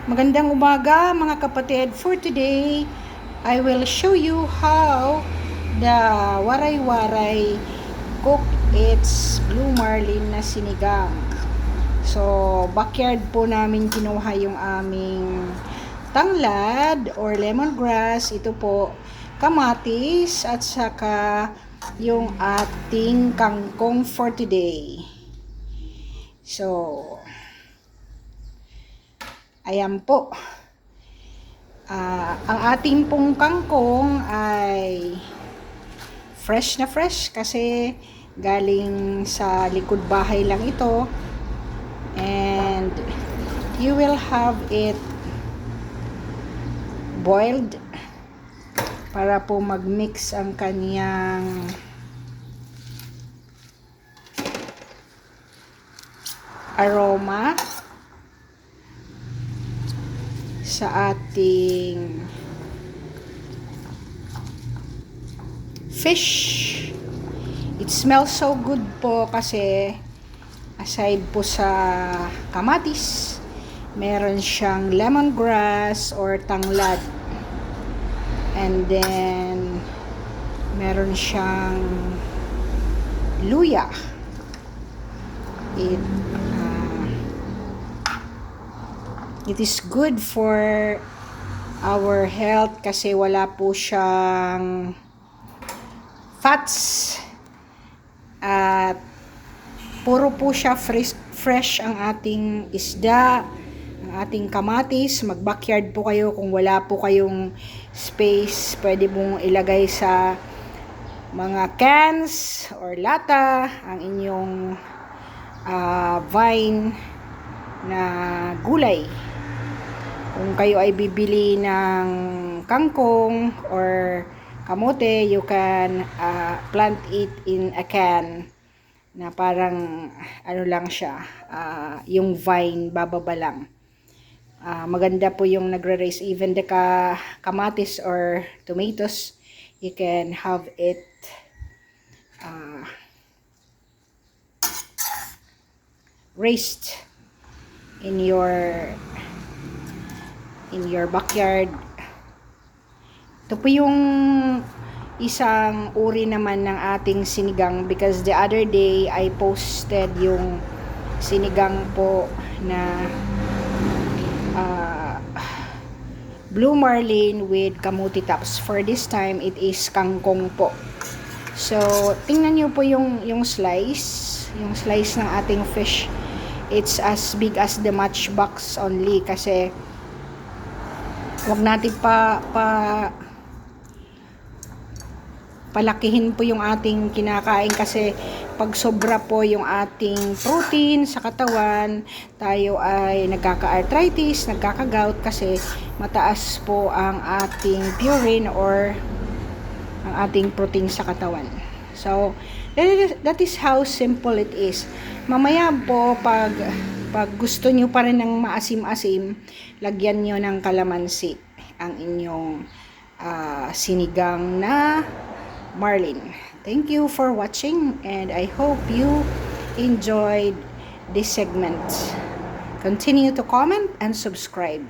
Magandang umaga mga kapatid. For today, I will show you how the waray-waray cook its blue marlin na sinigang. So, backyard po namin kinuha yung aming tanglad or lemongrass. Ito po, kamatis at saka yung ating kangkong for today. So, ayan po. Ang ating pong kangkong ay fresh na fresh kasi galing sa likod bahay lang ito. And you will have it boiled para po mag-mix ang kanyang aroma sa ating fish. It smells so good po kasi aside po sa kamatis, meron siyang lemongrass or tanglad. And then meron siyang luya. It is good for our health kasi wala po siyang fats at puro po siya fresh ang ating isda, ang ating kamatis. Mag-backyard po kayo kung wala po kayong space. Pwede mong ilagay sa mga cans or lata ang inyong vine na gulay. Kung kayo ay bibili ng kangkong or kamote, you can plant it in a can na parang ano lang siya, yung vine bababa lang. Maganda po yung nagre-raise even the kamatis or tomatoes. You can have it raised in your backyard. Ito po yung isang uri naman ng ating sinigang because the other day I posted yung sinigang po na blue marlin with kamuti tops. For this time it is kangkong po. So tingnan nyo po yung slice ng ating fish. It's as big as the matchbox only kasi wag natin palakihin po yung ating kinakain kasi pag sobra po yung ating protein sa katawan, tayo ay nagkaka-arthritis, nagkaka-gout kasi mataas po ang ating purine or ang ating protein sa katawan. So, that is how simple it is. Mamaya po, pag gusto nyo pa rin ng maasim-asim, lagyan nyo ng kalamansi ang inyong sinigang na marlin. Thank you for watching and I hope you enjoyed this segment. Continue to comment and subscribe.